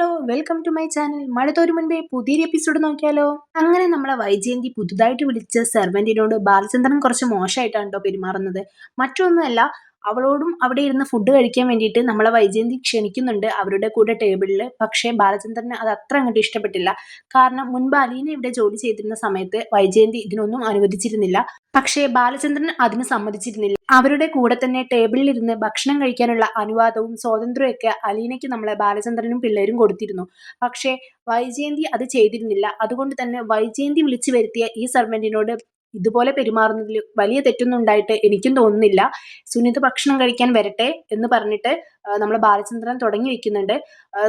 Hello welcome to my channel. മഴ തോരും മുൻപേ പുതിയൊരു എപ്പിസോഡ് നോക്കിയാലോ. അങ്ങനെ നമ്മളെ വൈജയന്തി പുതുതായിട്ട് വിളിച്ച സെർവന്റിനോട് ബാലചന്ദ്രൻ കുറച്ച് മോശമായിട്ടാണ് കേട്ടോ പെരുമാറുന്നത്. മറ്റൊന്നുമല്ല, അവളോടും അവിടെ ഇരുന്ന് ഫുഡ് കഴിക്കാൻ വേണ്ടിയിട്ട് നമ്മളെ വൈജയന്തി ക്ഷണിക്കുന്നുണ്ട് അവരുടെ കൂടെ ടേബിളിൽ. പക്ഷേ ബാലചന്ദ്രന് അത് അത്ര അങ്ങോട്ട് ഇഷ്ടപ്പെട്ടില്ല. കാരണം മുൻപ് അലീന ഇവിടെ ജോലി ചെയ്തിരുന്ന സമയത്ത് വൈജയന്തി ഇതിനൊന്നും അനുവദിച്ചിരുന്നില്ല. പക്ഷേ ബാലചന്ദ്രൻ അതിന് സമ്മതിച്ചിരുന്നില്ല. അവരുടെ കൂടെ തന്നെ ടേബിളിൽ ഇരുന്ന് ഭക്ഷണം കഴിക്കാനുള്ള അനുവാദവും സ്വാതന്ത്ര്യവും ഒക്കെ അലീനയ്ക്ക് നമ്മളെ ബാലചന്ദ്രനും പിള്ളേരും കൊടുത്തിരുന്നു. പക്ഷേ വൈജയന്തി അത് ചെയ്തിരുന്നില്ല. അതുകൊണ്ട് തന്നെ വൈജയന്തി വിളിച്ചു വരുത്തിയ ഈ സർവന്റിനോട് ഇതുപോലെ പെരുമാറുന്നതിൽ വലിയ തെറ്റൊന്നും ഉണ്ടായിട്ട് എനിക്കും തോന്നുന്നില്ല. സുനിത ഭക്ഷണം കഴിക്കാൻ വരട്ടെ എന്ന് പറഞ്ഞിട്ട് നമ്മളെ ബാലചന്ദ്രൻ തുടങ്ങി വെക്കുന്നുണ്ട്.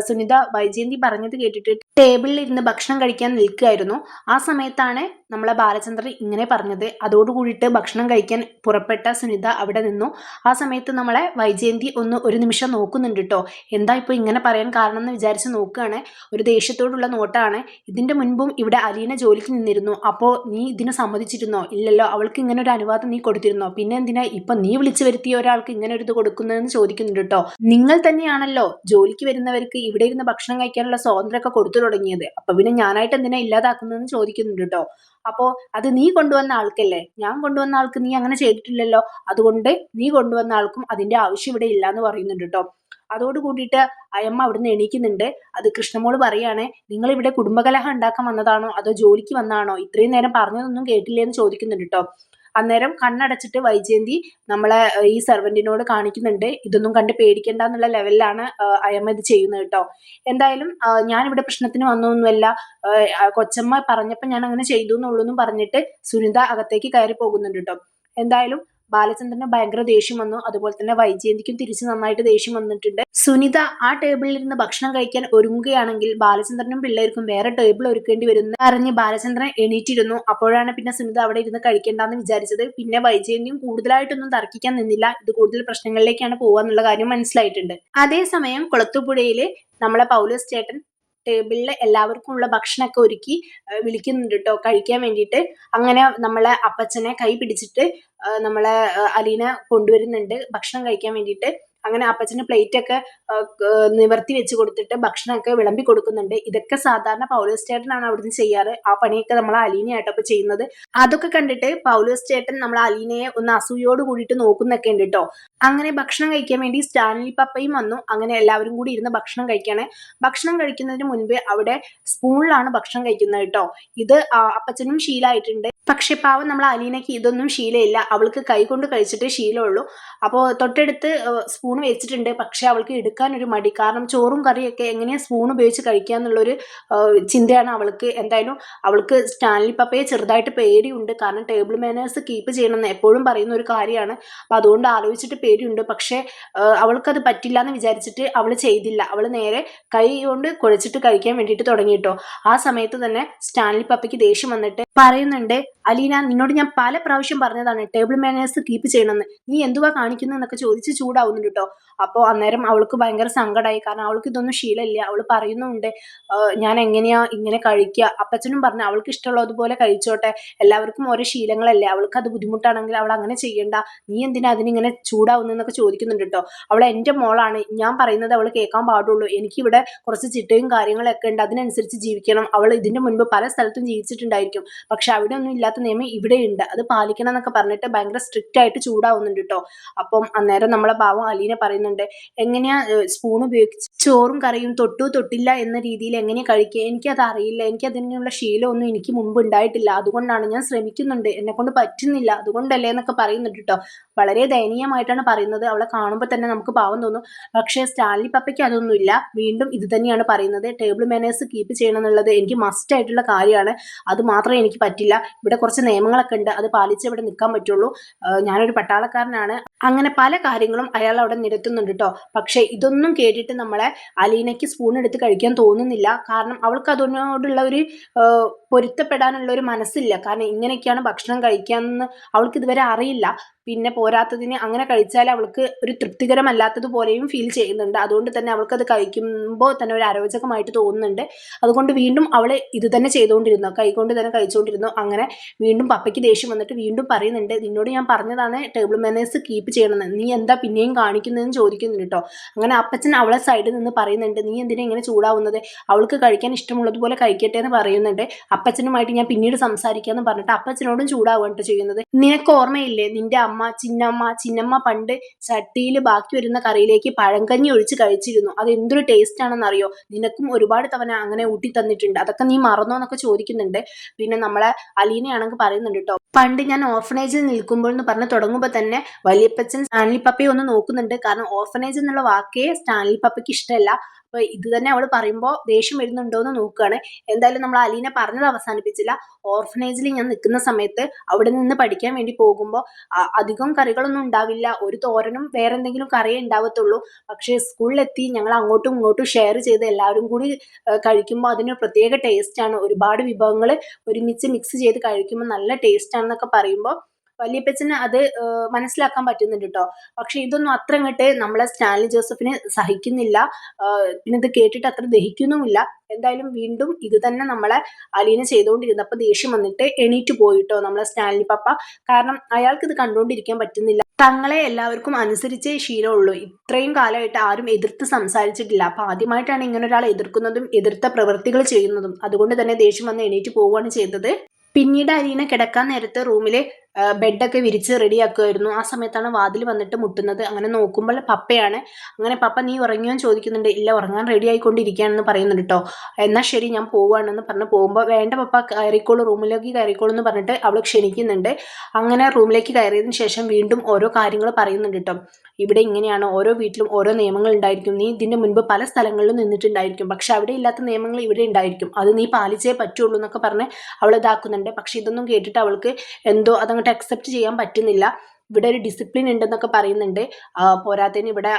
സുനിത വൈജയന്തി പറഞ്ഞത് കേട്ടിട്ട് ടേബിളിൽ ഇരുന്ന് ഭക്ഷണം കഴിക്കാൻ നിൽക്കുകയായിരുന്നു. ആ സമയത്താണ് നമ്മളെ ബാലചന്ദ്രൻ ഇങ്ങനെ പറഞ്ഞത്. അതോടുകൂടിയിട്ട് ഭക്ഷണം കഴിക്കാൻ പുറപ്പെട്ട സുനിത അവിടെ നിന്നു. ആ സമയത്ത് നമ്മളെ വൈജയന്തി ഒരു നിമിഷം നോക്കുന്നുണ്ട് കേട്ടോ. എന്താ ഇപ്പോൾ ഇങ്ങനെ പറയാൻ കാരണം എന്ന് വിചാരിച്ച് നോക്കുകയാണ്. ഒരു ദേഷ്യത്തോടുള്ള നോട്ടാണ്. ഇതിന്റെ മുൻപും ഇവിടെ അലീന ജോലിക്ക് നിന്നിരുന്നു. അപ്പോൾ നീ ഇതിന് സമ്മതിച്ചിരുന്നോ? ഇല്ലല്ലോ. അവൾക്ക് ഇങ്ങനെ ഒരു അനുവാദം നീ കൊടുത്തിരുന്നോ? പിന്നെ എന്തിനാ ഇപ്പൊ നീ വിളിച്ചു വരുത്തിയ ഒരാൾക്ക് ഇങ്ങനെ ഒരു ഇത് കൊടുക്കുന്നതെന്ന് ചോദിക്കുന്നുണ്ട് കേട്ടോ. നിങ്ങൾ തന്നെയാണല്ലോ ജോലിക്ക് വരുന്നവർക്ക് ഇവിടെ ഇരുന്ന് ഭക്ഷണം കഴിക്കാനുള്ള സ്വാതന്ത്ര്യമൊക്കെ കൊടുത്തു തുടങ്ങിയത്. അപ്പൊ പിന്നെ ഞാനായിട്ട് എന്തിനാ ഇല്ലാതാക്കുന്നതെന്ന് ചോദിക്കുന്നുണ്ട് കേട്ടോ. അപ്പോ അത് നീ കൊണ്ടുവന്ന ആൾക്കല്ലേ, ഞാൻ കൊണ്ടുവന്ന ആൾക്ക് നീ അങ്ങനെ ചെയ്തിട്ടില്ലല്ലോ. അതുകൊണ്ട് നീ കൊണ്ടുവന്ന ആൾക്കും അതിന്റെ ആവശ്യം ഇവിടെ ഇല്ല എന്ന് പറയുന്നുണ്ട് കേട്ടോ. അതോട് കൂടിയിട്ട് അയമ്മ അവിടുന്ന് എണീക്കുന്നുണ്ട്. അത് കൃഷ്ണമോള് പറയാണ്, നിങ്ങൾ ഇവിടെ കുടുംബകലഹം ഉണ്ടാക്കാൻ വന്നതാണോ അതോ ജോലിക്ക് വന്നതാണോ? ഇത്രയും നേരം പറഞ്ഞതൊന്നും കേട്ടില്ലേ എന്ന് ചോദിക്കുന്നുണ്ട് കേട്ടോ. അന്നേരം കണ്ണടച്ചിട്ട് വൈജയന്തി നമ്മളെ ഈ സെർവന്റിനോട് കാണിക്കുന്നുണ്ട്. ഇതൊന്നും കണ്ട് പേടിക്കണ്ട എന്നുള്ള ലെവലിലാണ് അയമ്മ ഇത് ചെയ്യുന്നത് കേട്ടോ. എന്തായാലും ഞാനിവിടെ പ്രശ്നത്തിന് വന്നൊന്നുമല്ല, കൊച്ചമ്മ പറഞ്ഞപ്പോൾ ഞാൻ അങ്ങനെ ചെയ്തു എന്നുള്ളൂന്നും പറഞ്ഞിട്ട് സുനിത അകത്തേക്ക് കയറി പോകുന്നുണ്ട് കേട്ടോ. എന്തായാലും ബാലചന്ദ്രന് ഭയങ്കര ദേഷ്യം വന്നു. അതുപോലെ തന്നെ വൈജയന്തിക്കും തിരിച്ച് നന്നായിട്ട് ദേഷ്യം വന്നിട്ടുണ്ട്. സുനിത ആ ടേബിളിൽ ഇരുന്ന് ഭക്ഷണം കഴിക്കാൻ ഒരുങ്ങുകയാണെങ്കിൽ ബാലചന്ദ്രനും പിള്ളേർക്കും വേറെ ടേബിൾ ഒരുക്കേണ്ടി വരുന്ന അറിഞ്ഞ് ബാലചന്ദ്രൻ എണീറ്റിരുന്നു. അപ്പോഴാണ് പിന്നെ സുനിത അവിടെ ഇരുന്ന് കഴിക്കേണ്ടെന്ന് വിചാരിച്ചത്. പിന്നെ വൈജയന്തിയും കൂടുതലായിട്ടൊന്നും തർക്കിക്കാൻ നിന്നില്ല. ഇത് കൂടുതൽ പ്രശ്നങ്ങളിലേക്കാണ് പോവാന്നുള്ള കാര്യം മനസ്സിലായിട്ടുണ്ട്. അതേസമയം കുളത്തുപുഴയില് നമ്മളെ പൗലോസ് ചേട്ടൻ ടേബിളിൽ എല്ലാവർക്കും ഉള്ള ഭക്ഷണമൊക്കെ ഒരുക്കി വിളിക്കുന്നുണ്ട് കേട്ടോ കഴിക്കാൻ വേണ്ടിയിട്ട്. അങ്ങനെ നമ്മളെ അപ്പച്ചനെ കൈ പിടിച്ചിട്ട് നമ്മളെ അലീന കൊണ്ടുവരുന്നുണ്ട് ഭക്ഷണം കഴിക്കാൻ വേണ്ടിയിട്ട്. അങ്ങനെ അപ്പച്ചന് പ്ലേറ്റ് ഒക്കെ നിവർത്തി വെച്ച് കൊടുത്തിട്ട് ഭക്ഷണമൊക്കെ വിളമ്പി കൊടുക്കുന്നുണ്ട്. ഇതൊക്കെ സാധാരണ പൗലോസ് ചേട്ടനാണ് അവിടുന്ന് ചെയ്യാറ്. ആ പണിയൊക്കെ നമ്മൾ അലീനയായിട്ടോ ഇപ്പൊ ചെയ്യുന്നത്. അതൊക്കെ കണ്ടിട്ട് പൗലോസ് ചേട്ടൻ നമ്മൾ അലീനയെ ഒന്ന് അസൂയോട് കൂടിയിട്ട് നോക്കുന്നൊക്കെ ഉണ്ട് കേട്ടോ. അങ്ങനെ ഭക്ഷണം കഴിക്കാൻ വേണ്ടി സ്റ്റാൻലി പപ്പയും വന്നു. അങ്ങനെ എല്ലാവരും കൂടി ഇരുന്ന് ഭക്ഷണം കഴിക്കാണ്. ഭക്ഷണം കഴിക്കുന്നതിന് മുൻപ് അവിടെ സ്പൂണിലാണ് ഭക്ഷണം കഴിക്കുന്നത് കേട്ടോ. ഇത് അപ്പച്ചനും ശീലമായിട്ടുണ്ട്. പക്ഷെ പാവം നമ്മൾ അലീനയ്ക്ക് ഇതൊന്നും ശീലമില്ല. അവൾക്ക് കൈ കൊണ്ട് കഴിച്ചിട്ടേ ശീലമുള്ളൂ. അപ്പോൾ തൊട്ടടുത്ത് സ്പൂൺ വെച്ചിട്ടുണ്ട്. പക്ഷെ അവൾക്ക് എടുക്കാൻ ഒരു മടി. കാരണം ചോറും കറിയൊക്കെ എങ്ങനെയാ സ്പൂൺ ഉപയോഗിച്ച് കഴിക്കുക എന്നുള്ളൊരു ചിന്തയാണ് അവൾക്ക്. എന്തായാലും അവൾക്ക് സ്റ്റാൻലി പപ്പയെ ചെറുതായിട്ട് പേടിയുണ്ട്. കാരണം ടേബിൾ മാനേഴ്സ് കീപ്പ് ചെയ്യണമെന്ന് എപ്പോഴും പറയുന്ന ഒരു കാര്യമാണ്. അപ്പം അതുകൊണ്ട് ആലോചിച്ചിട്ട് പേടിയുണ്ട്. പക്ഷെ അവൾക്കത് പറ്റില്ല എന്ന് വിചാരിച്ചിട്ട് അവൾ ചെയ്തില്ല. അവൾ നേരെ കൈ കൊണ്ട് കുഴച്ചിട്ട് കഴിക്കാൻ വേണ്ടിയിട്ട് തുടങ്ങിയിട്ടോ. ആ സമയത്ത് തന്നെ സ്റ്റാൻലി പപ്പയ്ക്ക് ദേഷ്യം വന്നിട്ട് പറയുന്നുണ്ട്, അലീന നിന്നോട് ഞാൻ പല പ്രാവശ്യം പറഞ്ഞതാണ് ടേബിൾ മാനേഴ്സ് കീപ്പ് ചെയ്യണമെന്ന്, നീ എന്തുവാ കാണിക്കുന്നു എന്നൊക്കെ ചോദിച്ച് ചൂടാവുന്നുണ്ട് കേട്ടോ. അപ്പോൾ അന്നേരം അവൾക്ക് ഭയങ്കര സങ്കടമായി. കാരണം അവൾക്ക് ഇതൊന്നും ശീലമില്ല. അവൾ പറയുന്നുണ്ട്, ഞാൻ എങ്ങനെയാ ഇങ്ങനെ കഴിക്കുക. അപ്പച്ചനും പറഞ്ഞു അവൾക്ക് ഇഷ്ടമുള്ളതുപോലെ കഴിച്ചോട്ടെ, എല്ലാവർക്കും ഓരോ ശീലങ്ങളല്ലേ, അവൾക്ക് അത് ബുദ്ധിമുട്ടാണെങ്കിൽ അവൾ അങ്ങനെ ചെയ്യണ്ട, നീ എന്തിനാ അതിനിങ്ങനെ ചൂടാവുന്നതെന്നൊക്കെ ചോദിക്കുന്നുണ്ട് കേട്ടോ. അവൾ എൻ്റെ മോളാണ്, ഞാൻ പറയുന്നത് അവൾ കേൾക്കാൻ പാടുള്ളൂ. എനിക്കിവിടെ കുറച്ച് ചിട്ടയും കാര്യങ്ങളൊക്കെ ഉണ്ട്, അതിനനുസരിച്ച് ജീവിക്കണം. അവൾ ഇതിന്റെ മുൻപ് പല സ്ഥലത്തും ജീവിച്ചിട്ടുണ്ടായിരിക്കും. പക്ഷെ അവിടെ ഒന്നും ഇല്ലാത്ത നിയമം ഇവിടെയുണ്ട്, അത് പാലിക്കണം എന്നൊക്കെ പറഞ്ഞിട്ട് ഭയങ്കര സ്ട്രിക്റ്റ് ആയിട്ട് ചൂടാവുന്നുണ്ട് കേട്ടോ. അപ്പം അന്നേരം നമ്മളെ പാവം അലീന പറയുന്നുണ്ട്, എങ്ങനെയാ സ്പൂൺ ഉപയോഗിച്ച് ചോറും കറിയും തൊട്ടു തൊട്ടില്ല എന്ന രീതിയിൽ എങ്ങനെയാ കഴിക്കുക, എനിക്കത് അറിയില്ല, എനിക്ക് അതിനുള്ള ശീലമൊന്നും എനിക്ക് മുമ്പ് ഉണ്ടായിട്ടില്ല, അതുകൊണ്ടാണ് ഞാൻ ശ്രമിക്കുന്നുണ്ട്, എന്നെ കൊണ്ട് പറ്റുന്നില്ല, അതുകൊണ്ടല്ലേ എന്നൊക്കെ പറയുന്നുണ്ട് കേട്ടോ. വളരെ ദയനീയമായിട്ടാണ് പറയുന്നത്. അവളെ കാണുമ്പോൾ തന്നെ നമുക്ക് പാവം തോന്നും. പക്ഷേ സ്റ്റാൻലി പപ്പയ്ക്ക് അതൊന്നുമില്ല. വീണ്ടും ഇത് തന്നെയാണ് പറയുന്നത്, ടേബിൾ മാനേഴ്സ് കീപ്പ് ചെയ്യണം എന്നുള്ളത് എനിക്ക് മസ്റ്റ് ആയിട്ടുള്ള കാര്യമാണ്, അത് മാത്രമേ എനിക്ക് പറ്റില്ല. ഇവിടെ കുറച്ച് നിയമങ്ങളൊക്കെ ഉണ്ട്, അത് പാലിച്ചേ ഇവിടെ നിൽക്കാൻ പറ്റുള്ളൂ. ഞാനൊരു പട്ടാളക്കാരനാണ്. അങ്ങനെ പല കാര്യങ്ങളും അയാൾ അവിടെ നിരത്തുന്നുണ്ട് കേട്ടോ. പക്ഷെ ഇതൊന്നും കേട്ടിട്ട് നമ്മളെ അലീനയ്ക്ക് സ്പൂൺ എടുത്ത് കഴിക്കാൻ തോന്നുന്നില്ല. കാരണം അവൾക്ക് അതിനോടുള്ള ഒരു പൊരുത്തപ്പെടാനുള്ള ഒരു മനസ്സില്ല. കാരണം ഇങ്ങനെയൊക്കെയാണ് ഭക്ഷണം കഴിക്കാമെന്ന് അവൾക്ക് ഇതുവരെ അറിയില്ല. പിന്നെ പോരാത്തതിന് അങ്ങനെ കഴിച്ചാൽ അവൾക്ക് ഒരു തൃപ്തികരമല്ലാത്തതുപോലെയും ഫീൽ ചെയ്യുന്നുണ്ട്. അതുകൊണ്ട് തന്നെ അവൾക്കത് കഴിക്കുമ്പോൾ തന്നെ ഒരു അരോചകമായിട്ട് തോന്നുന്നുണ്ട്. അതുകൊണ്ട് വീണ്ടും അവൾ ഇത് തന്നെ ചെയ്തുകൊണ്ടിരുന്നു, കൈകൊണ്ട് തന്നെ കഴിച്ചുകൊണ്ടിരുന്നു. അങ്ങനെ വീണ്ടും പപ്പയ്ക്ക് ദേഷ്യം വന്നിട്ട് വീണ്ടും പറയുന്നുണ്ട്, നിന്നോട് ഞാൻ പറഞ്ഞതാണ് ടേബിൾ മാനേഴ്സ് കീപ്പ് ചെയ്യണമെന്ന്. നീ എന്താ പിന്നെയും കാണിക്കുന്നതെന്ന് ചോദിക്കുന്നുണ്ട് കേട്ടോ. അങ്ങനെ അപ്പച്ചൻ അവളെ സൈഡിൽ നിന്ന് പറയുന്നുണ്ട്, നീ എന്തിനാ ഇങ്ങനെ ചൂടാവുന്നത്, അവൾക്ക് കഴിക്കാൻ ഇഷ്ടമുള്ളതുപോലെ കഴിക്കട്ടെ എന്ന് പറയുന്നുണ്ട്. അപ്പച്ചനുമായിട്ട് ഞാൻ പിന്നീട് സംസാരിക്കാമെന്ന് പറഞ്ഞിട്ട് അപ്പച്ചനോടും ചൂടാവുകയാണ് ചെയ്യുന്നത്. നിനക്ക് ഓർമ്മയില്ലേ, നിന്റെ അമ്മ ചിന്നമ്മ പണ്ട് ചട്ടിയിൽ ബാക്കി വരുന്ന കറിയിലേക്ക് പഴങ്കഞ്ഞി ഒഴിച്ച് കഴിച്ചിരുന്നു, അത് എന്തൊരു ടേസ്റ്റ് ആണെന്ന് അറിയോ, നിനക്കും ഒരുപാട് തവണ അങ്ങനെ ഊട്ടി തന്നിട്ടുണ്ട്, അതൊക്കെ നീ മറന്നോ എന്നൊക്കെ ചോദിക്കുന്നുണ്ട്. പിന്നെ നമ്മളെ അലീനയാണെങ്കിൽ പറയുന്നുണ്ട് കേട്ടോ, പണ്ട് ഞാൻ ഓർഫനേജിൽ നിൽക്കുമ്പോൾ എന്ന് പറഞ്ഞ് തുടങ്ങുമ്പോൾ തന്നെ വലിയപ്പച്ചൻ സ്റ്റാൻലി പപ്പയെ ഒന്ന് നോക്കുന്നുണ്ട്. കാരണം ഓർഫനേജ് എന്നുള്ള വാക്കേ സ്റ്റാൻലി പപ്പയ്ക്ക് ഇഷ്ടമല്ല. അപ്പൊ ഇത് തന്നെ അവൾ പറയുമ്പോൾ ദേഷ്യം വരുന്നുണ്ടോ എന്ന് നോക്കുകയാണ്. എന്തായാലും നമ്മൾ അലീന പറഞ്ഞത് അവസാനിപ്പിച്ചില്ല. ഓർഫനേജിൽ ഞാൻ നിൽക്കുന്ന സമയത്ത് അവിടെ നിന്ന് പഠിക്കാൻ വേണ്ടി പോകുമ്പോൾ അധികം കറികളൊന്നും ഉണ്ടാവില്ല, ഒരു തോരനും വേറെ എന്തെങ്കിലും കറിയേ ഉണ്ടാവത്തുള്ളൂ. പക്ഷേ സ്കൂളിലെത്തി ഞങ്ങൾ അങ്ങോട്ടും ഇങ്ങോട്ടും ഷെയർ ചെയ്ത് എല്ലാവരും കൂടി കഴിക്കുമ്പോൾ അതിന് പ്രത്യേക ടേസ്റ്റാണ്. ഒരുപാട് വിഭവങ്ങൾ ഒരുമിച്ച് മിക്സ് ചെയ്ത് കഴിക്കുമ്പോൾ നല്ല ടേസ്റ്റ് ആണെന്നൊക്കെ പറയുമ്പോൾ വല്യപ്പച്ചന് അത് മനസ്സിലാക്കാൻ പറ്റുന്നുണ്ട് കേട്ടോ. പക്ഷെ ഇതൊന്നും അത്ര അങ്ങോട്ട് നമ്മളെ സ്റ്റാൻലി ജോസഫിന് സഹിക്കുന്നില്ല. പിന്നെ ഇത് കേട്ടിട്ട് അത്ര ദഹിക്കുന്നുമില്ല. എന്തായാലും വീണ്ടും ഇത് തന്നെ നമ്മളെ അലീന ചെയ്തുകൊണ്ടിരുന്നപ്പോൾ ദേഷ്യം വന്നിട്ട് എണീറ്റ് പോയിട്ടോ നമ്മളെ സ്റ്റാൻലി പപ്പ. കാരണം അയാൾക്ക് ഇത് കണ്ടുകൊണ്ടിരിക്കാൻ പറ്റുന്നില്ല. തങ്ങളെ എല്ലാവർക്കും അനുസരിച്ചേ ശീലമുള്ളൂ, ഇത്രയും കാലമായിട്ട് ആരും എതിർത്ത് സംസാരിച്ചിട്ടില്ല. അപ്പൊ ആദ്യമായിട്ടാണ് ഇങ്ങനെ ഒരാൾ എതിർക്കുന്നതും എതിർത്ത പ്രവൃത്തികൾ ചെയ്യുന്നതും. അതുകൊണ്ട് തന്നെ ദേഷ്യം വന്ന് എണീറ്റ് പോവുകയാണ് ചെയ്തത്. പിന്നീട് അലീന കിടക്കാൻ നേരത്തെ റൂമിലെ ബെഡൊക്കെ വിരിച്ച് റെഡിയാക്കുമായിരുന്നു. ആ സമയത്താണ് വാതിൽ വന്നിട്ട് മുട്ടുന്നത്. അങ്ങനെ നോക്കുമ്പോൾ പപ്പയാണ്. അങ്ങനെ പപ്പ നീ ഉറങ്ങിയോ എന്ന് ചോദിക്കുന്നുണ്ട്. ഇല്ല, ഉറങ്ങാൻ റെഡി ആയിക്കൊണ്ടിരിക്കുകയാണെന്ന് പറയുന്നുണ്ട് കേട്ടോ. എന്നാൽ ശരി ഞാൻ പോവുകയാണെന്ന് പറഞ്ഞ് പോകുമ്പോൾ വേണ്ട പപ്പ കയറിക്കോളൂ, റൂമിലേക്ക് കയറിക്കോളൂ എന്ന് പറഞ്ഞിട്ട് അവൾ ക്ഷണിക്കുന്നുണ്ട്. അങ്ങനെ റൂമിലേക്ക് കയറിയതിന് ശേഷം വീണ്ടും ഓരോ കാര്യങ്ങൾ പറയുന്നുണ്ട് കേട്ടോ. ഇവിടെ ഇങ്ങനെയാണ്, ഓരോ വീട്ടിലും ഓരോ നിയമങ്ങൾ ഉണ്ടായിരിക്കും, നീ ഇതിൻ്റെ മുൻപ് പല സ്ഥലങ്ങളിലും നിന്നിട്ടുണ്ടായിരിക്കും, പക്ഷെ അവിടെ ഇല്ലാത്ത നിയമങ്ങൾ ഇവിടെ ഉണ്ടായിരിക്കും, അത് നീ പാലിച്ചേ പറ്റുള്ളൂ എന്നൊക്കെ പറഞ്ഞ് അവൾ ഇതാക്കുന്നുണ്ട്. പക്ഷെ ഇതൊന്നും കേട്ടിട്ട് അവൾക്ക് എന്തോ അതങ്ങോട്ട് അക്സെപ്റ്റ് ചെയ്യാൻ പറ്റുന്നില്ല. ഇവിടെ ഒരു ഡിസിപ്ലിൻ ഉണ്ടെന്നൊക്കെ പറയുന്നുണ്ട്. പോരാത്തതിന് ഇവിടെ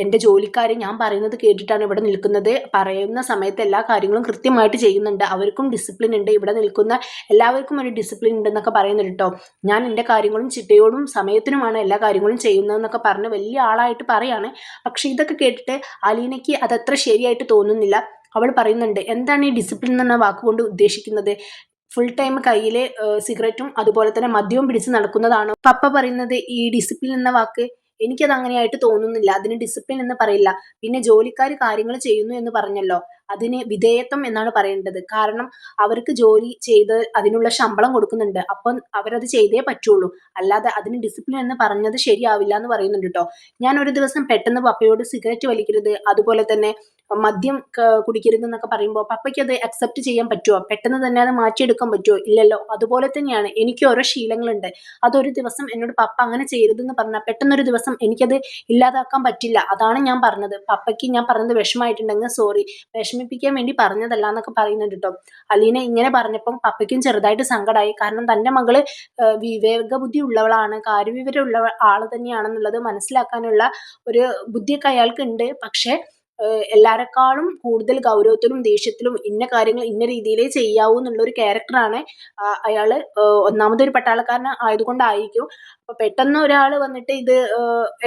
എൻ്റെ ജോലിക്കാർ ഞാൻ പറയുന്നത് കേട്ടിട്ടാണ് ഇവിടെ നിൽക്കുന്നത്, പറയുന്ന സമയത്ത് എല്ലാ കാര്യങ്ങളും കൃത്യമായിട്ട് ചെയ്യുന്നുണ്ട്, അവർക്കും ഡിസിപ്ലിൻ ഉണ്ട്, ഇവിടെ നിൽക്കുന്ന എല്ലാവർക്കും ഒരു ഡിസിപ്ലിൻ ഉണ്ടെന്നൊക്കെ പറയുന്നുണ്ട് കേട്ടോ. ഞാൻ എൻ്റെ കാര്യങ്ങളും ചിട്ടയോടും സമയത്തിനുമാണ് എല്ലാ കാര്യങ്ങളും ചെയ്യുന്നതെന്നൊക്കെ പറഞ്ഞ് വലിയ ആളായിട്ട് പറയാണ്. പക്ഷെ ഇതൊക്കെ കേട്ടിട്ട് അലീനയ്ക്ക് അതത്ര ശരിയായിട്ട് തോന്നുന്നില്ല. അവൾ പറയുന്നുണ്ട്, എന്താണ് ഈ ഡിസിപ്ലിൻ എന്ന വാക്കുകൊണ്ട് ഉദ്ദേശിക്കുന്നത്, ഫുൾ ടൈം കയ്യിൽ സിഗരറ്റും അതുപോലെ തന്നെ മദ്യവും പിടിച്ച് നടക്കുന്നതാണോ പപ്പ പറയുന്നത് ഈ ഡിസിപ്ലിൻ എന്ന വാക്ക്? എനിക്കത് അങ്ങനെയായിട്ട് തോന്നുന്നില്ല, അതിന് ഡിസിപ്ലിൻ എന്ന് പറയില്ല. പിന്നെ ജോലിക്കാർ കാര്യങ്ങൾ ചെയ്യുന്നു എന്ന് പറഞ്ഞല്ലോ, അതിന് വിധേയത്വം എന്നാണ് പറയേണ്ടത്. കാരണം അവർക്ക് ജോലി ചെയ്ത് അതിനുള്ള ശമ്പളം കൊടുക്കുന്നുണ്ട്, അപ്പം അവരത് ചെയ്തേ പറ്റുള്ളൂ. അല്ലാതെ അതിന് ഡിസിപ്ലിൻ എന്ന് പറഞ്ഞത് ശരിയാവില്ല എന്ന് പറയുന്നുണ്ട് കേട്ടോ. ഞാൻ ഒരു ദിവസം പെട്ടെന്ന് പപ്പയോട് സിഗരറ്റ് വലിക്കരുത് അതുപോലെ തന്നെ മദ്യം കുടിക്കരുത് എന്നൊക്കെ പറയുമ്പോൾ പപ്പയ്ക്ക് അത് അക്സെപ്റ്റ് ചെയ്യാൻ പറ്റുമോ, പെട്ടെന്ന് തന്നെ അത് മാറ്റിയെടുക്കാൻ പറ്റുമോ? ഇല്ലല്ലോ. അതുപോലെ തന്നെയാണ് എനിക്ക് ഓരോ ശീലങ്ങളുണ്ട്, അതൊരു ദിവസം എന്നോട് പപ്പ അങ്ങനെ ചെയ്യരുതെന്ന് പറഞ്ഞാൽ പെട്ടെന്നൊരു ദിവസം എനിക്കത് ഇല്ലാതാക്കാൻ പറ്റില്ല. അതാണ് ഞാൻ പറഞ്ഞത്. പപ്പയ്ക്ക് ഞാൻ പറഞ്ഞത് വിഷമമായിട്ടുണ്ടെങ്കിൽ സോറി, വിഷമിപ്പിക്കാൻ വേണ്ടി പറഞ്ഞതല്ല എന്നൊക്കെ പറയുന്നുണ്ട് കേട്ടോ. അലീന ഇങ്ങനെ പറഞ്ഞപ്പം പപ്പയ്ക്കും ചെറുതായിട്ട് സങ്കടമായി. കാരണം തൻ്റെ മകള് വിവേക ബുദ്ധി ഉള്ളവളാണ്, കാര്യവിവരമുള്ള ആള് തന്നെയാണെന്നുള്ളത് മനസ്സിലാക്കാനുള്ള ഒരു ബുദ്ധിയൊക്കെ അയാൾക്ക് ഉണ്ട്. പക്ഷേ എല്ലാരെക്കാളും കൂടുതൽ ഗൗരവത്തിലും ദേഷ്യത്തിലും ഇന്ന കാര്യങ്ങൾ ഇന്ന രീതിയിലേ ചെയ്യാവൂ എന്നുള്ളൊരു ക്യാരക്ടറാണ് അയാള്. ഒന്നാമതൊരു പട്ടാളക്കാരൻ ആയതുകൊണ്ടായിരിക്കും. അപ്പൊ പെട്ടെന്ന് ഒരാൾ വന്നിട്ട് ഇത്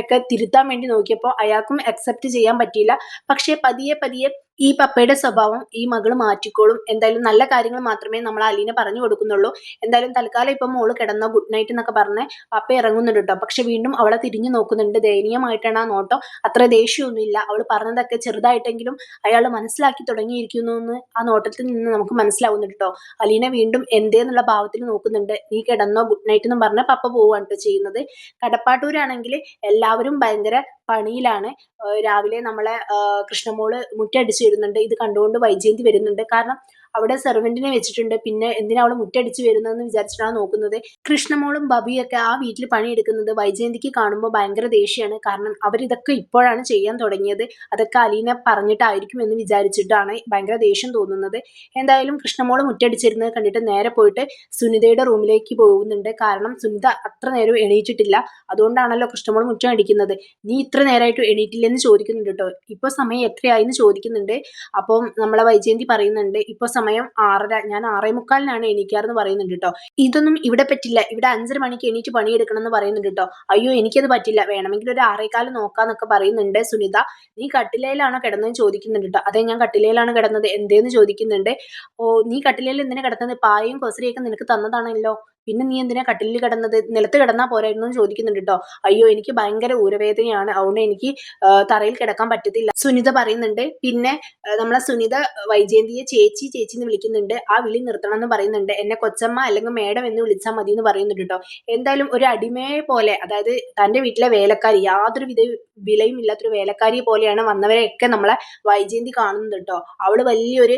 ഒക്കെ തിരുത്താൻ വേണ്ടി നോക്കിയപ്പോൾ അയാൾക്കും അക്സെപ്റ്റ് ചെയ്യാൻ പറ്റിയില്ല. പക്ഷേ പതിയെ പതിയെ ഈ പപ്പയുടെ സ്വഭാവം ഈ മകള് മാറ്റിക്കോളും. എന്തായാലും നല്ല കാര്യങ്ങൾ മാത്രമേ നമ്മൾ അലീന പറഞ്ഞു കൊടുക്കുന്നുള്ളൂ. എന്തായാലും തൽക്കാലം ഇപ്പം മോള് കിടന്നോ, ഗുഡ് നൈറ്റ് എന്നൊക്കെ പറഞ്ഞ് പപ്പ ഇറങ്ങുന്നുണ്ട് കേട്ടോ. പക്ഷെ വീണ്ടും അവളെ തിരിഞ്ഞു നോക്കുന്നുണ്ട്. ദയനീയമായിട്ടാണ് ആ നോട്ടം. അത്ര ദേഷ്യമൊന്നുമില്ല. അവൾ പറഞ്ഞതൊക്കെ ചെറുതായിട്ടെങ്കിലും അയാൾ മനസ്സിലാക്കി തുടങ്ങിയിരിക്കുന്നു എന്ന് ആ നോട്ടത്തിൽ നിന്ന് നമുക്ക് മനസ്സിലാവുന്നുണ്ട് കേട്ടോ. അലീന വീണ്ടും എന്തേന്നുള്ള ഭാവത്തിൽ നോക്കുന്നുണ്ട്. നീ കിടന്നോ, ഗുഡ് നൈറ്റ് എന്ന് പറഞ്ഞ് പപ്പ പോവുകയാണ് കേട്ടോ ചെയ്യുന്നത്. കടപ്പാട്ടൂരാണെങ്കിൽ എല്ലാവരും ഭയങ്കര പണിയിലാണ്. രാവിലെ നമ്മളെ കൃഷ്ണമോള് മുറ്റടിച്ച് വരുന്നുണ്ട്. ഇത് കണ്ടുകൊണ്ട് വൈജയന്തി വരുന്നുണ്ട്. കാരണം അവിടെ സെർവന്റിനെ വെച്ചിട്ടുണ്ട്. പിന്നെ എന്തിനാ അവള് മുറ്റടിച്ച് വരുന്നതെന്ന് വിചാരിച്ചിട്ടാണ് നോക്കുന്നത്. കൃഷ്ണമോളും ബബിയൊക്കെ ആ വീട്ടിൽ പണിയെടുക്കുന്നത് വൈജയന്തിക്ക് കാണുമ്പോൾ ഭയങ്കര ദേഷ്യമാണ്. കാരണം അവരിതൊക്കെ ഇപ്പോഴാണ് ചെയ്യാൻ തുടങ്ങിയത്, അതൊക്കെ അലീന പറഞ്ഞിട്ടായിരിക്കും എന്ന് വിചാരിച്ചിട്ടാണ് ഭയങ്കര ദേഷ്യം തോന്നുന്നത്. എന്തായാലും കൃഷ്ണമോള് മുറ്റടിച്ചിരുന്നത് കണ്ടിട്ട് നേരെ പോയിട്ട് സുനിതയുടെ റൂമിലേക്ക് പോകുന്നുണ്ട്. കാരണം സുനിത അത്ര നേരം എണീറ്റിട്ടില്ല. അതുകൊണ്ടാണല്ലോ കൃഷ്ണമോള് മുറ്റം അടിക്കുന്നത്. നീ ഇത്ര നേരമായിട്ട് എണീറ്റില്ലെന്ന് ചോദിക്കുന്നുണ്ട് കേട്ടോ. ഇപ്പൊ സമയം എത്രയായിന്ന് ചോദിക്കുന്നുണ്ട്. അപ്പം നമ്മളെ വൈജയന്തി പറയുന്നുണ്ട്, ഇപ്പൊ സമയം 6:30, ഞാൻ 6:45 എണീക്കാറെന്ന് പറയുന്നുണ്ട് കേട്ടോ. ഇതൊന്നും ഇവിടെ പറ്റില്ല, ഇവിടെ 5:30 മണിക്ക് എണീറ്റ് പണിയെടുക്കണം എന്ന് പറയുന്നുണ്ട് കേട്ടോ. അയ്യോ എനിക്കത് പറ്റില്ല, വേണമെങ്കിൽ ഒരു 6:15 നോക്കാന്നൊക്കെ പറയുന്നുണ്ട് സുനിത. നീ കട്ടിലയിലാണോ കിടന്നതെന്ന് ചോദിക്കുന്നുണ്ട് കേട്ടോ. അതെ ഞാൻ കട്ടിലയിലാണ് കിടന്നത്, എന്തേന്ന് ചോദിക്കുന്നുണ്ട്. ഓ നീ കട്ടിലയിൽ എന്തിനാ കിടന്നത്, പായയും കൊസരിയൊക്കെ നിനക്ക് തന്നതാണല്ലോ, പിന്നെ നീ എന്തിനാ കട്ടിലിൽ കിടന്നത്, നിലത്ത് കിടന്നാ പോരായിരുന്നു എന്ന് ചോദിക്കുന്നുണ്ട് കേട്ടോ. അയ്യോ എനിക്ക് ഭയങ്കര ഊരവേദനയാണ്, അതുകൊണ്ട് എനിക്ക് തറയിൽ കിടക്കാൻ പറ്റത്തില്ല സുനിത പറയുന്നുണ്ട്. പിന്നെ നമ്മളെ സുനിത വൈജയന്തിയെ ചേച്ചി ചേച്ചി എന്ന് വിളിക്കുന്നുണ്ട്. ആ വിളി നിർത്തണം എന്ന് പറയുന്നുണ്ട്. എന്നെ കൊച്ചമ്മ അല്ലെങ്കിൽ മേഡം എന്ന് വിളിച്ചാൽ മതി എന്ന് പറയുന്നുണ്ട് കേട്ടോ. എന്തായാലും ഒരു അടിമയെ പോലെ, അതായത് തന്റെ വീട്ടിലെ വേലക്കാരി, യാതൊരു വിലയും ഇല്ലാത്തൊരു വേലക്കാരിയെ പോലെയാണ് വന്നവരെയൊക്കെ നമ്മളെ വൈജയന്തി കാണുന്നത് കേട്ടോ. അവള് വലിയൊരു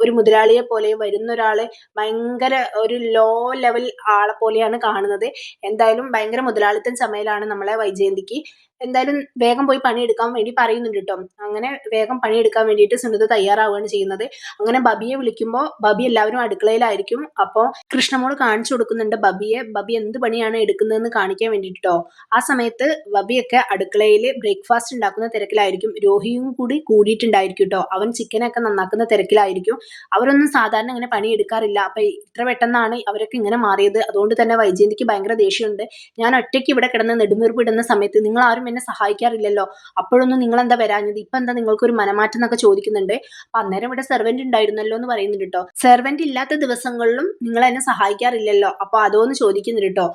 ഒരു മുതലാളിയെ പോലെ, വരുന്ന ഒരാള് ഭയങ്കര ഒരു ലോ ലെവൽ ആളെ പോലെയാണ് കാണുന്നത്. എന്തായാലും ഭയങ്കര മുതലാളിത്തം ചമയലാണ് നമ്മളെ വൈജയന്തിക്ക്. എന്തായാലും വേഗം പോയി പണിയെടുക്കാൻ വേണ്ടി പറയുന്നുണ്ട് കേട്ടോ. അങ്ങനെ വേഗം പണിയെടുക്കാൻ വേണ്ടിയിട്ട് സുനിത തയ്യാറാവുകയാണ് ചെയ്യുന്നത്. അങ്ങനെ ബബിയെ വിളിക്കുമ്പോൾ ബബി എല്ലാവരും അടുക്കളയിലായിരിക്കും. അപ്പോൾ കൃഷ്ണമോള് കാണിച്ചു കൊടുക്കുന്നുണ്ട് ബബിയെ, ബബി എന്ത് പണിയാണ് എടുക്കുന്നതെന്ന് കാണിക്കാൻ വേണ്ടിയിട്ടോ. ആ സമയത്ത് ബബിയൊക്കെ അടുക്കളയിൽ ബ്രേക്ക്ഫാസ്റ്റ് ഉണ്ടാക്കുന്ന തിരക്കിലായിരിക്കും. രോഹിയും കൂടി കൂടിയിട്ടുണ്ടായിരിക്കും കേട്ടോ. അവൻ ചിക്കനൊക്കെ നന്നാക്കുന്ന തിരക്കിലായിരിക്കും. അവരൊന്നും സാധാരണ ഇങ്ങനെ പണിയെടുക്കാറില്ല. അപ്പൊ ഇത്ര പെട്ടെന്നാണ് അവരൊക്കെ ഇങ്ങനെ മാറിയത്. അതുകൊണ്ട് തന്നെ വൈജയന്തിക്ക് ഭയങ്കര ദേഷ്യമുണ്ട്. ഞാൻ ഒറ്റയ്ക്ക് ഇവിടെ കിടന്ന് നെടുവീർപ്പ് ഇടുന്ന സമയത്ത് നിങ്ങൾ ആരും എന്നെ സഹായിക്കാറില്ലല്ലോ, അപ്പോഴൊന്നും നിങ്ങൾ എന്താ വരാഞ്ഞത്, ഇപ്പൊ എന്താ നിങ്ങൾക്ക് ഒരു മനമാറ്റം എന്നൊക്കെ ചോദിക്കുന്നുണ്ട്. അപ്പൊ അന്നേരം ഇവിടെ സെർവന്റ് ഉണ്ടായിരുന്നല്ലോ എന്ന് പറയുന്നുണ്ട് കേട്ടോ. സെർവന്റ് ഇല്ലാത്ത ദിവസങ്ങളിലും നിങ്ങൾ എന്നെ സഹായിക്കാറില്ലല്ലോ, അപ്പൊ അതോന്ന് ചോദിക്കുന്നുണ്ട് കേട്ടോ.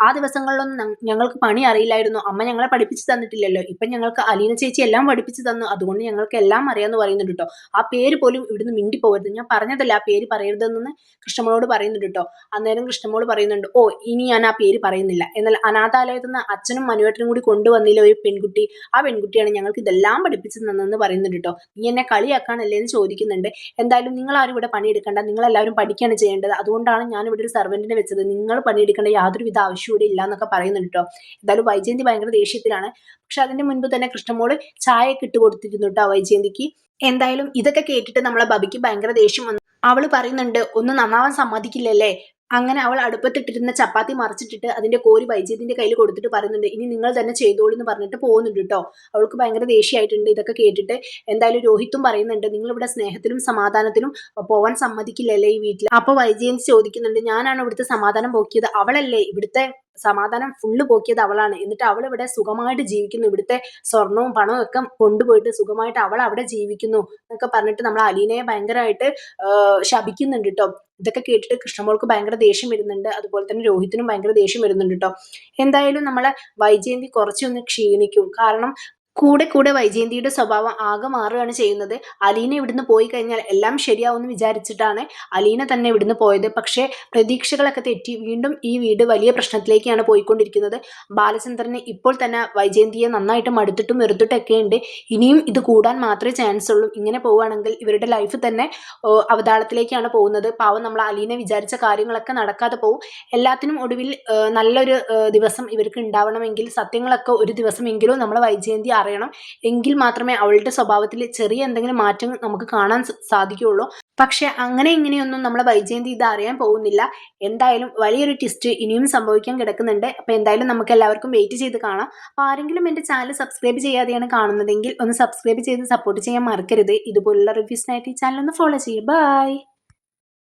ആ ദിവസങ്ങളിലൊന്നും ഞങ്ങൾക്ക് പണി അറിയില്ലായിരുന്നു, അമ്മ ഞങ്ങളെ പഠിപ്പിച്ചു തന്നിട്ടില്ലല്ലോ, ഇപ്പൊ ഞങ്ങൾക്ക് അലീന ചേച്ചി എല്ലാം പഠിപ്പിച്ചു തന്നു, അതുകൊണ്ട് ഞങ്ങൾക്ക് എല്ലാം അറിയാന്ന് പറയുന്നുണ്ട് കേട്ടോ. ആ പേര് പോലും ഇവിടുന്ന് മിണ്ടി പോകരുത്, ഞാൻ പറഞ്ഞതല്ല ആ പേര് പറയരുതെന്ന് കൃഷ്ണമോളോട് പറയുന്നുണ്ട് കേട്ടോ. അന്നേരം കൃഷ്ണമോള് പറയുന്നുണ്ട്, ഓ ഇനി ഞാൻ ആ പേര് പറയുന്നില്ല. എന്നാൽ അനാഥാലയത്തിൽ നിന്ന് അച്ഛനും മനുവേട്ടനും കൂടി കൊണ്ടുവന്നില്ല ഒരു പെൺകുട്ടി, ആ പെൺകുട്ടിയാണ് ഞങ്ങൾക്ക് ഇതെല്ലാം പഠിപ്പിച്ചു തന്നെന്ന് പറയുന്നുണ്ട് കേട്ടോ. നീ എന്നെ കളിയാക്കാണല്ലേ എന്ന് ചോദിക്കുന്നുണ്ട്. എന്തായാലും നിങ്ങൾ ആരും ഇവിടെ പണിയെടുക്കണ്ട, നിങ്ങൾ എല്ലാവരും പഠിക്കുകയാണ് ചെയ്യേണ്ടത്, അതുകൊണ്ടാണ് ഞാൻ ഇവിടെ ഒരു സെർവന്റിനെ വെച്ചത്, നിങ്ങൾ പണിയെടുക്കേണ്ട യാതൊരുവിധ ആവശ്യവും ഇവിടെ ഇല്ല എന്നൊക്കെ പറയുന്നുണ്ട് കേട്ടോ. എന്തായാലും വൈജയന്തി ഭയങ്കര ദേഷ്യത്തിലാണ്. പക്ഷെ അതിന്റെ മുൻപ് തന്നെ കൃഷ്ണമോള് ചായയൊക്കെ ഇട്ട് കൊടുത്തിരുന്നു കേട്ടോ വൈജയന്തിക്ക്. എന്തായാലും ഇതൊക്കെ കേട്ടിട്ട് നമ്മളെ ബബിക്ക് ഭയങ്കര ദേഷ്യം വന്നു. അവള് പറയുന്നുണ്ട്, ഒന്ന് നന്നാവാൻ സമ്മതിക്കില്ലല്ലേ. അങ്ങനെ അവൾ അടുപ്പത്തിട്ടിരുന്ന ചപ്പാത്തി മറിച്ചിട്ടിട്ട് അതിന്റെ കോരി വൈജയന്തിന്റെ കയ്യിൽ കൊടുത്തിട്ട് പറയുന്നുണ്ട്, ഇനി നിങ്ങൾ തന്നെ ചെയ്തോളൂ എന്ന് പറഞ്ഞിട്ട് പോകുന്നുണ്ട് കേട്ടോ. അവൾക്ക് ഭയങ്കര ദേഷ്യമായിട്ടുണ്ട് ഇതൊക്കെ കേട്ടിട്ട്. എന്തായാലും രോഹിത്തും പറയുന്നുണ്ട്, നിങ്ങൾ ഇവിടെ സ്നേഹത്തിലും സമാധാനത്തിലും പോവാൻ സമ്മതിക്കില്ലല്ലേ ഈ വീട്ടിൽ. അപ്പൊ വൈജയന്തി ചോദിക്കുന്നുണ്ട്, ഞാനാണ് ഇവിടുത്തെ സമാധാനം പോക്കിയത്, അവളല്ലേ ഇവിടുത്തെ സമാധാനം ഫുള്ള് പോക്കിയത് അവളാണ്, എന്നിട്ട് അവൾ ഇവിടെ സുഖമായിട്ട് ജീവിക്കുന്നു, ഇവിടുത്തെ സ്വർണവും പണവും ഒക്കെ കൊണ്ടുപോയിട്ട് സുഖമായിട്ട് അവൾ അവിടെ ജീവിക്കുന്നു എന്നൊക്കെ പറഞ്ഞിട്ട് നമ്മൾ അലീനയെ ഭയങ്കരമായിട്ട് ശപിക്കുന്നുണ്ട് കേട്ടോ. ഇതൊക്കെ കേട്ടിട്ട് കൃഷ്ണമോൾക്ക് ഭയങ്കര ദേഷ്യം വരുന്നുണ്ട്. അതുപോലെ തന്നെ രോഹിത്തിനും ഭയങ്കര ദേഷ്യം വരുന്നുണ്ട് കേട്ടോ. എന്തായാലും നമ്മളെ വൈജയന്തി കുറച്ചൊന്ന് ക്ഷീണിക്കും. കാരണം കൂടെ കൂടെ വൈജയന്തിയുടെ സ്വഭാവം ആകെ മാറുകയാണ് ചെയ്യുന്നത്. അലീന ഇവിടുന്ന് പോയി കഴിഞ്ഞാൽ എല്ലാം ശരിയാവുമെന്ന് വിചാരിച്ചിട്ടാണ് അലീന തന്നെ ഇവിടുന്ന് പോയത്. പക്ഷേ പ്രതീക്ഷകളൊക്കെ തെറ്റി വീണ്ടും ഈ വീട് വലിയ പ്രശ്നത്തിലേക്കാണ് പോയിക്കൊണ്ടിരിക്കുന്നത്. ബാലചന്ദ്രന് ഇപ്പോൾ തന്നെ വൈജയന്തിയെ നന്നായിട്ട് മടുത്തിട്ടും വെറുത്തിട്ടൊക്കെ ഉണ്ട്. ഇനിയും ഇത് കൂടാൻ മാത്രമേ ചാൻസ് ഉള്ളൂ. ഇങ്ങനെ പോവുകയാണെങ്കിൽ ഇവരുടെ ലൈഫ് തന്നെ അവതാളത്തിലേക്കാണ് പോകുന്നത്. പാവം നമ്മൾ അലീന വിചാരിച്ച കാര്യങ്ങളൊക്കെ നടക്കാതെ പോകും. എല്ലാത്തിനും ഒടുവിൽ നല്ലൊരു ദിവസം ഇവർക്ക് ഉണ്ടാവണമെങ്കിൽ സത്യങ്ങളൊക്കെ ഒരു ദിവസമെങ്കിലും നമ്മൾ വൈജയന്തി അറിയണം. എങ്കിൽ മാത്രമേ അവളുടെ സ്വഭാവത്തിൽ ചെറിയ എന്തെങ്കിലും മാറ്റം നമുക്ക് കാണാൻ സാധിക്കുകയുള്ളൂ. പക്ഷെ അങ്ങനെ ഇങ്ങനെയൊന്നും നമ്മളെ വൈജയന്തി ഇത് അറിയാൻ പോകുന്നില്ല. എന്തായാലും വലിയൊരു ട്വിസ്റ്റ് ഇനിയും സംഭവിക്കാൻ കിടക്കുന്നുണ്ട്. അപ്പൊ എന്തായാലും നമുക്ക് എല്ലാവർക്കും വെയിറ്റ് ചെയ്ത് കാണാം. അപ്പോൾ ആരെങ്കിലും എൻ്റെ ചാനൽ സബ്സ്ക്രൈബ് ചെയ്യാതെയാണ് കാണുന്നതെങ്കിൽ ഒന്ന് സബ്സ്ക്രൈബ് ചെയ്ത് സപ്പോർട്ട് ചെയ്യാൻ മറക്കരുത്. ഇതുപോലുള്ള റിവ്യൂസിനായിട്ട് ഈ ചാനൽ ഒന്ന് ഫോളോ ചെയ്യുക. ബൈ.